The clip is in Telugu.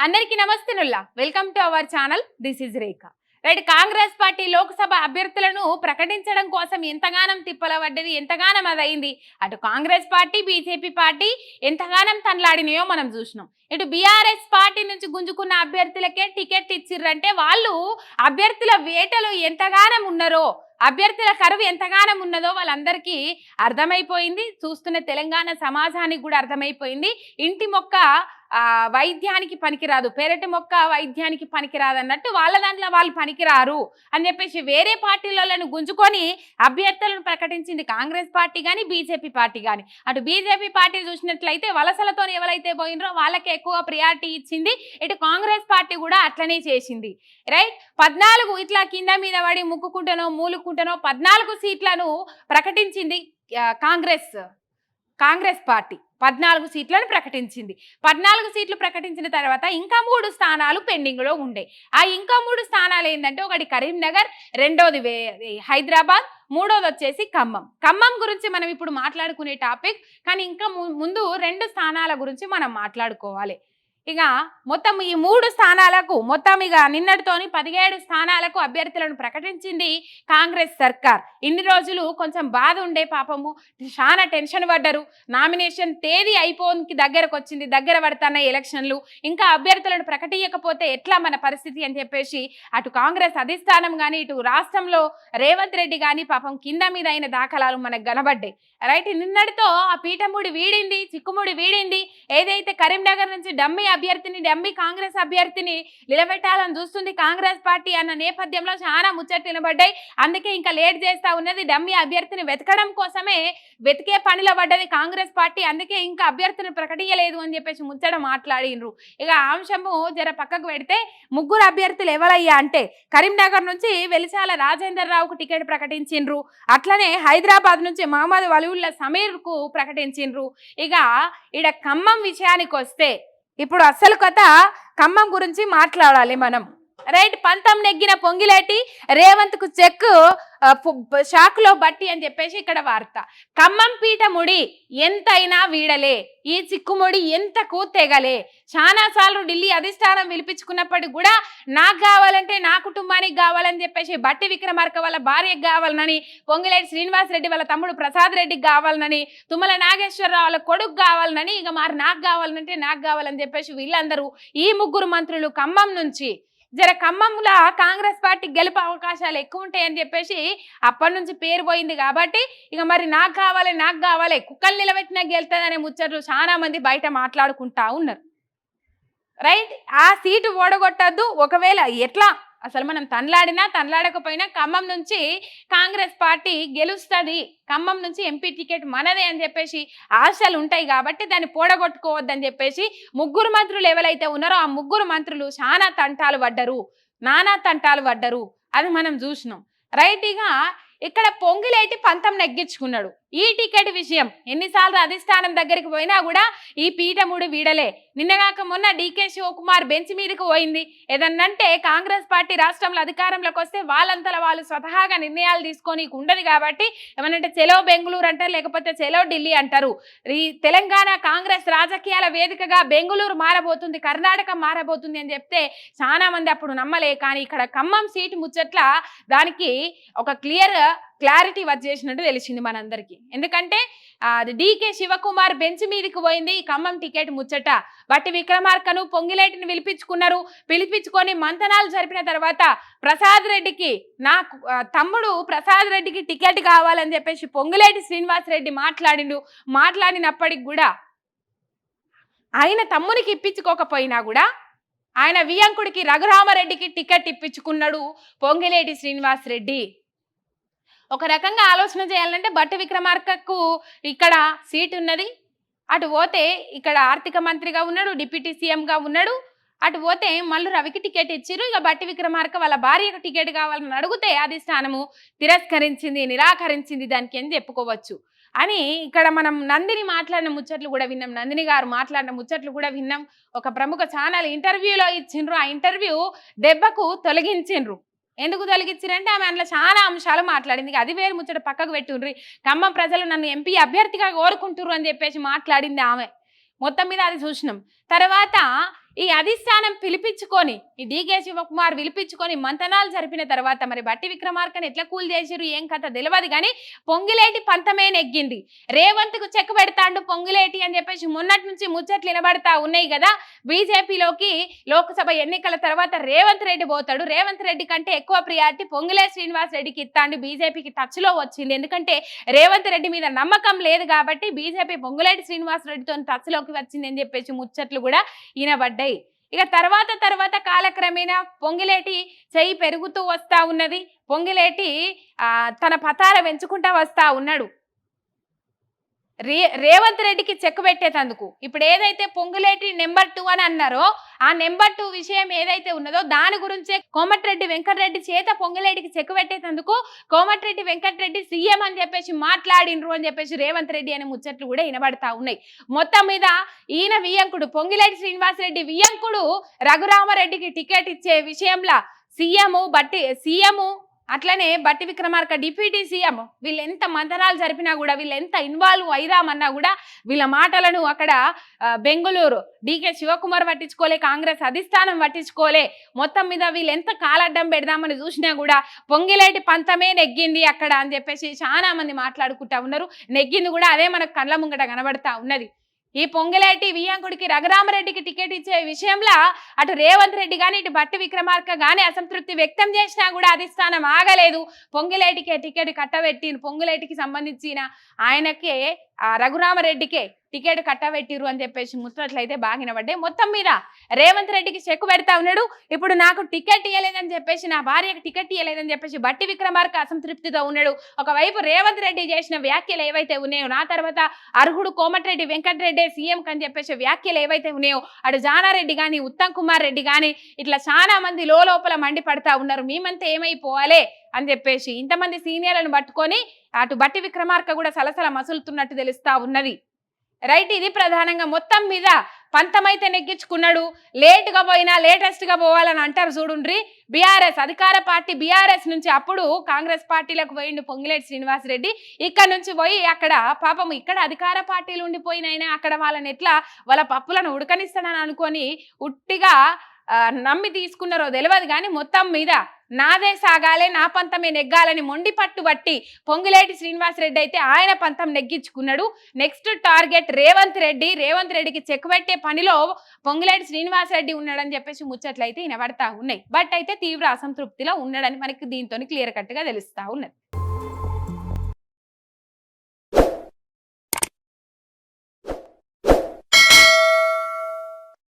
అందరికీ నమస్తేనుల్లా welcome to our channel. This is Rekha. Right, Congress party Lok Sabha అభ్యర్థులను ప్రకటించడం కోసం ఎంతగానం తిప్పలబడ్డది, ఎంతగానం అదైంది. అటు కాంగ్రెస్ పార్టీ, బీజేపీ పార్టీ ఎంతగానం తనలాడినాయో మనం చూసినాం. ఇటు బీఆర్ఎస్ పార్టీ నుంచి గుంజుకున్న అభ్యర్థులకే టికెట్ ఇచ్చిర్రంటే వాళ్ళు అభ్యర్థుల వేటలో ఎంతగానం ఉన్నారో, అభ్యర్థుల కరువు ఎంతగానం ఉన్నదో వాళ్ళందరికీ అర్థమైపోయింది. చూస్తున్న తెలంగాణ సమాజానికి కూడా అర్థమైపోయింది. ఇంటి మొక్క వైద్యానికి పనికిరాదు, పెరటి మొక్క వైద్యానికి పనికిరాదు అన్నట్టు వాళ్ళ దాంట్లో వాళ్ళు పనికిరారు అని చెప్పేసి వేరే పార్టీలను గుంజుకొని అభ్యర్థులను ప్రకటించింది కాంగ్రెస్ పార్టీ కానీ బీజేపీ పార్టీ కానీ. అటు బీజేపీ పార్టీ చూసినట్లయితే వలసలతో ఎవరైతే పోయినరో వాళ్ళకి ఎక్కువ ప్రియారిటీ ఇచ్చింది. ఇటు కాంగ్రెస్ పార్టీ కూడా అట్లనే చేసింది. రైట్, 14 ఇట్లా కింద మీద పడి ముక్కుకుంటనో మూలుకుంటనో 14 సీట్లను ప్రకటించింది కాంగ్రెస్ పార్టీ. 14 సీట్లను ప్రకటించింది. 14 సీట్లు ప్రకటించిన తర్వాత ఇంకా 3 స్థానాలు పెండింగ్ లో ఉండే. ఆ ఇంకా 3 స్థానాలు ఏంటంటే ఒకటి కరీంనగర్, రెండోది హైదరాబాద్, మూడోది వచ్చేసి ఖమ్మం గురించి మనం ఇప్పుడు మాట్లాడుకునే టాపిక్. కానీ ఇంకా ముందు 2 స్థానాల గురించి మనం మాట్లాడుకోవాలి. ఇక మొత్తం ఈ 3 స్థానాలకు మొత్తం ఇక నిన్నటితోని 17 స్థానాలకు అభ్యర్థులను ప్రకటించింది కాంగ్రెస్ సర్కార్. ఇన్ని రోజులు కొంచెం బాధ ఉండే, పాపము చాలా టెన్షన్ పడ్డారు. నామినేషన్ తేదీ అయిపోనికి దగ్గరకు వచ్చింది, దగ్గర పడుతున్న ఎలక్షన్లు, ఇంకా అభ్యర్థులను ప్రకటించకపోతే ఎట్లా మన పరిస్థితి అని చెప్పేసి అటు కాంగ్రెస్ అధిష్టానం కానీ ఇటు రాష్ట్రంలో రేవంత్ రెడ్డి కానీ పాపం కింద మీద అయిన దాఖలాలు మనకు కనబడ్డాయి. రైట్, నిన్నటితో ఆ పీఠముడి వీడింది, చిక్కుముడి వీడింది. ఏదైతే కరీంనగర్ నుంచి డమ్మీ కాంగ్రెస్ అభ్యర్థిని నిలబెట్టాలని చూస్తుంది కాంగ్రెస్ పార్టీ అన్న నేపథ్యంలో చాలా ముచ్చట్లు వినబడ్డాయి. అందుకే ఇంకా లేట్ చేస్తా ఉన్నది. డమ్మీ అభ్యర్థిని వెతకడం కోసమే వెతికే పనిలో పడ్డది కాంగ్రెస్ పార్టీ. అందుకే ఇంకా అభ్యర్థిని ప్రకటించలేదు అని చెప్పేసి ముచ్చట మాట్లాడినరు. ఇక అంశము జర పక్కకు పెడితే 3 అభ్యర్థులు ఎవరయ్యా అంటే కరీంనగర్ నుంచి వెలిశాల రాజేందర్ రావుకు టికెట్ ప్రకటించిండ్రు. అట్లనే హైదరాబాద్ నుంచి మహమ్మద్ వలీవుల్లా సమీర్ కు ప్రకటించిండ్రు. ఇక ఈడ ఖమ్మం విషయానికి వస్తే ఇప్పుడు అసలు కథ ఖమ్మం గురించి మాట్లాడాలి మనం. రైట్, పంతం నెగ్గిన పొంగిలేటి రేవంత్ కు చెక్ షాక్ లో బట్టి అని చెప్పేసి ఇక్కడ వార్త. ఖమ్మం పీఠముడి ఎంతైనా వీడలే, ఈ చిక్కుముడి ఎంతకు తెగలే. చాలా సార్లు ఢిల్లీ అధిష్టానం పిలిపించుకున్నప్పటికి కూడా నాకు కావాలంటే నా కుటుంబానికి కావాలని చెప్పేసి బట్టి విక్రమార్క వాళ్ళ భార్యకు కావాలనని, పొంగిలేటి శ్రీనివాస్ రెడ్డి వాళ్ళ తమ్ముడు ప్రసాద్ రెడ్డికి కావాలనని, తుమ్మల నాగేశ్వరరావు వాళ్ళ కొడుకు కావాలనని, ఇక మరి నాకు కావాలంటే నాకు కావాలని చెప్పేసి వీళ్ళందరూ ఈ 3 మంత్రులు ఖమ్మం నుంచి ఖమ్మంలో కాంగ్రెస్ పార్టీ గెలుపు అవకాశాలు ఎక్కువ ఉంటాయని చెప్పేసి అప్పటి నుంచి పేరు పోయింది. కాబట్టి ఇక మరి నాకు కావాలి కుక్కలు నిలబెట్టినా గెలుతుందనే ముచ్చట్లు చాలా మంది బయట మాట్లాడుకుంటా ఉన్నారు. రైట్, ఆ సీటు ఓడగొట్టద్దు. ఒకవేళ ఎట్లా అసలు మనం తనలాడకపోయినా ఖమ్మం నుంచి కాంగ్రెస్ పార్టీ గెలుస్తుంది, ఖమ్మం నుంచి ఎంపీ టికెట్ మనదే అని చెప్పేసి ఆశలు ఉంటాయి. కాబట్టి దాన్ని పోడగొట్టుకోవద్దని చెప్పేసి 3 మంత్రులు ఎవరైతే ఉన్నారో ఆ 3 మంత్రులు నానా తంటాలు పడ్డరు. అది మనం చూసినాం. రైట్, ఇక ఇక్కడ పొంగిలేటి పంతం నెగ్గించుకున్నాడు. ఈ టికెట్ విషయం ఎన్నిసార్లు అధిష్టానం దగ్గరికి పోయినా కూడా ఈ పీఠముడు వీడలే. నిన్నగాక మొన్న డీకే శివకుమార్ బెంచ్ మీదకి పోయింది. ఏదన్నంటే కాంగ్రెస్ పార్టీ రాష్ట్రంలో అధికారంలోకి వస్తే వాళ్ళంతలా వాళ్ళు స్వతహాగా నిర్ణయాలు తీసుకొని ఉండదు. కాబట్టి ఏమనంటే చెలో బెంగళూరు అంటారు, లేకపోతే చెలో ఢిల్లీ అంటారు. ఈ తెలంగాణ కాంగ్రెస్ రాజకీయాల వేదికగా బెంగళూరు మారబోతుంది, కర్ణాటక మారబోతుంది అని చెప్తే చాలా మంది అప్పుడు నమ్మలే. కానీ ఇక్కడ ఖమ్మం సీటు ముచ్చట్ల దానికి ఒక క్లారిటీ వచ్చేసినట్టు తెలిసింది మనందరికీ. ఎందుకంటే డీకే శివకుమార్ బెంచ్ మీదకి పోయింది ఖమ్మం టికెట్ ముచ్చట. బట్టి విక్రమార్కను పొంగిలేటిని పిలిపించుకొని మంతనాలు జరిపిన తర్వాత ప్రసాద్ రెడ్డికి తమ్ముడు ప్రసాద్ రెడ్డికి టికెట్ కావాలని చెప్పేసి పొంగిలేటి శ్రీనివాస్ రెడ్డి మాట్లాడినప్పటికి కూడా ఆయన తమ్మునికి ఇప్పించుకోకపోయినా కూడా ఆయన వియంకుడికి రఘురామరెడ్డికి టికెట్ ఇప్పించుకున్నాడు పొంగిలేటి శ్రీనివాస్ రెడ్డి. ఒక రకంగా ఆలోచన చేయాలంటే బట్టి విక్రమార్కకు ఇక్కడ సీట్ ఉన్నది, అటు పోతే ఇక్కడ ఆర్థిక మంత్రిగా ఉన్నాడు, డిప్యూటీ సీఎంగా ఉన్నాడు. అటు పోతే మల్లు రవికి టికెట్ ఇచ్చిరు. ఇక బట్టి విక్రమార్క వాళ్ళ భార్యకు టికెట్ కావాలని అడిగితే అధిష్టానము నిరాకరించింది దానికి అని చెప్పుకోవచ్చు అని ఇక్కడ మనం నందిని మాట్లాడిన ముచ్చట్లు కూడా విన్నాం. నందిని గారు మాట్లాడిన ముచ్చట్లు కూడా విన్నాం. ఒక ప్రముఖ ఛానల్ ఇంటర్వ్యూలో ఇచ్చిండ్రు. ఆ ఇంటర్వ్యూ దెబ్బకు తొలగించిండ్రు. ఎందుకు తొలగించారంటే ఆమె అందులో చాలా అంశాలు మాట్లాడింది. అది వేరు ముచ్చట పక్కకు పెట్టుండ్రి. ఖమ్మం ప్రజలు నన్ను ఎంపీ అభ్యర్థిగా కోరుకుంటుర్రు అని చెప్పేసి మాట్లాడింది ఆమె. మొత్తం మీద అది చూసినాం. తర్వాత ఈ అధిష్టానం పిలిపించుకొని ఈ డీకే శివకుమార్ పిలిపించుకొని మంతనాలు జరిపిన తర్వాత మరి బట్టి విక్రమార్కని ఎట్లా కూల్ చేసిరు ఏం కథ తెలియదు కానీ పొంగిలేటి పంతమే నెగ్గింది. రేవంత్ కు చెక్ పెడతాండు పొంగిలేటి అని చెప్పేసి మొన్నటి నుంచి ముచ్చట్లు వినబడతా ఉన్నాయి కదా. బీజేపీలోకి లోక్సభ ఎన్నికల తర్వాత రేవంత్ రెడ్డి పోతాడు. రేవంత్ రెడ్డి కంటే ఎక్కువ ప్రియారిటీ పొంగిలేటి శ్రీనివాస్ రెడ్డికి ఇస్తాండు. బీజేపీకి టచ్ లో వచ్చింది. ఎందుకంటే రేవంత్ రెడ్డి మీద నమ్మకం లేదు కాబట్టి బీజేపీ పొంగులేటి శ్రీనివాస్ రెడ్డితో టచ్ లోకి వచ్చింది అని చెప్పేసి ముచ్చట్లు కూడా వినబడ్డాయి. ఇక తర్వాత కాలక్రమేణా పొంగిలేటి చెయ్యి పెరుగుతూ వస్తా ఉన్నది. పొంగిలేటి తన పతార పెంచుకుంటా వస్తా ఉన్నాడు. రేవంత్ రెడ్డికి చెక్ పెట్టేటందుకు ఇప్పుడు ఏదైతే పొంగులేటి నెంబర్ 2 అని అన్నారో ఆ నెంబర్ 2 విషయం ఏదైతే ఉన్నదో దాని గురించే కోమటిరెడ్డి వెంకటరెడ్డి చేత పొంగులేటికి చెక్ పెట్టేటందుకు కోమటిరెడ్డి వెంకటరెడ్డి సీఎం అని చెప్పేసి మాట్లాడినరు అని చెప్పేసి రేవంత్ రెడ్డి అనే ముచ్చట్లు కూడా వినబడతా ఉన్నాయి. మొత్తం మీద ఈయన వియ్యంకుడు పొంగిలేటి శ్రీనివాస్ రెడ్డి వియ్యంకుడు రఘురామరెడ్డికి టికెట్ ఇచ్చే విషయంలో సీఎం అట్లనే బట్టి విక్రమార్క డిప్యూటీ సీఎం వీళ్ళు ఎంత మంతనాలు జరిపినా కూడా వీళ్ళు ఎంత ఇన్వాల్వ్ అయిదామన్నా కూడా వీళ్ళ మాటలను అక్కడ బెంగళూరు డీకే శివకుమార్ పట్టించుకోలే, కాంగ్రెస్ అధిష్టానం పట్టించుకోలే. మొత్తం మీద వీళ్ళు ఎంత కాలడ్డం పెడదామని చూసినా కూడా పొంగిలేటి పంతమే నెగ్గింది అక్కడ అని చెప్పేసి చాలా మంది మాట్లాడుకుంటా ఉన్నారు. నెగ్గింది కూడా అదే మనకు కళ్ళ ముంగట కనబడతా ఉన్నది. ఈ పొంగిలేటి వియ్యంకుడికి రఘురామరెడ్డికి టికెట్ ఇచ్చే విషయంలో అటు రేవంత్ రెడ్డి కానీ ఇటు బట్టి విక్రమార్క కానీ అసంతృప్తి వ్యక్తం చేసినా కూడా అధిష్టానం ఆగలేదు. పొంగిలేటికే టికెట్ కట్టబెట్టి పొంగిలేటికి సంబంధించిన ఆయనకే రఘురామరెడ్డికే టికెట్ కట్టబెట్టిరు అని చెప్పేసి ముచ్చట్లయితే బాగా వినబడ్డాయి. మొత్తం మీద రేవంత్ రెడ్డికి చెక్ పెడతా ఉన్నాడు. ఇప్పుడు నాకు టికెట్ ఇవ్వలేదని చెప్పేసి నా భార్యకు టికెట్ ఇవ్వలేదని చెప్పేసి బట్టి విక్రమార్క అసంతృప్తితో ఉన్నాడు. ఒకవైపు రేవంత్ రెడ్డి చేసిన వ్యాఖ్యలు ఏవైతే ఉన్నాయో నా తర్వాత అర్హుడు కోమటిరెడ్డి వెంకటరెడ్డి సీఎం అని చెప్పేసి వ్యాఖ్యలు ఏవైతే ఉన్నాయో అటు జానారెడ్డి కానీ ఉత్తమ్ కుమార్ రెడ్డి కానీ ఇట్లా చాలా మంది లోపల మండిపడతా ఉన్నారు. మేమంతా ఏమైపోవాలే అని చెప్పేసి ఇంతమంది సీనియర్లను పట్టుకొని అటు బట్టి విక్రమార్క కూడా సలసల మసులుతున్నట్టు తెలుస్తా ఉన్నది. రైట్, ఇది ప్రధానంగా మొత్తం మీద పంతమైతే నెగ్గించుకున్నాడు. లేటుగా పోయినా లేటెస్ట్ గా పోవాలని అంటారు చూడుండ్రి. బీఆర్ఎస్ అధికార పార్టీ బీఆర్ఎస్ నుంచి అప్పుడు కాంగ్రెస్ పార్టీలకు పోయిండు పొంగిలేటి శ్రీనివాస్ రెడ్డి. ఇక్కడ నుంచి పోయి అక్కడ పాపం ఇక్కడ అధికార పార్టీలు ఉండిపోయినైనా అక్కడ వాళ్ళని ఎట్లా వాళ్ళ పప్పులను ఉడకనిస్తానని అనుకొని ఉట్టిగా నమ్మి తీసుకున్నారో తెలియదు కానీ మొత్తం మీద నాదే సాగాలే నా పంతమే నెగ్గాలని మొండి పట్టుబట్టి పొంగిలేటి శ్రీనివాస్ రెడ్డి అయితే ఆయన పంతం నెగ్గించుకున్నాడు. నెక్స్ట్ టార్గెట్ రేవంత్ రెడ్డికి చెక్ పెట్టే పనిలో పొంగిలేటి శ్రీనివాస్ రెడ్డి ఉన్నాడని చెప్పేసి ముచ్చట్లయితే వినబడతా ఉన్నాయి. బట్ అయితే తీవ్ర అసంతృప్తిలో ఉన్నాడని మనకి దీంతో క్లియర్ కట్ గా తెలుస్తా ఉన్నది.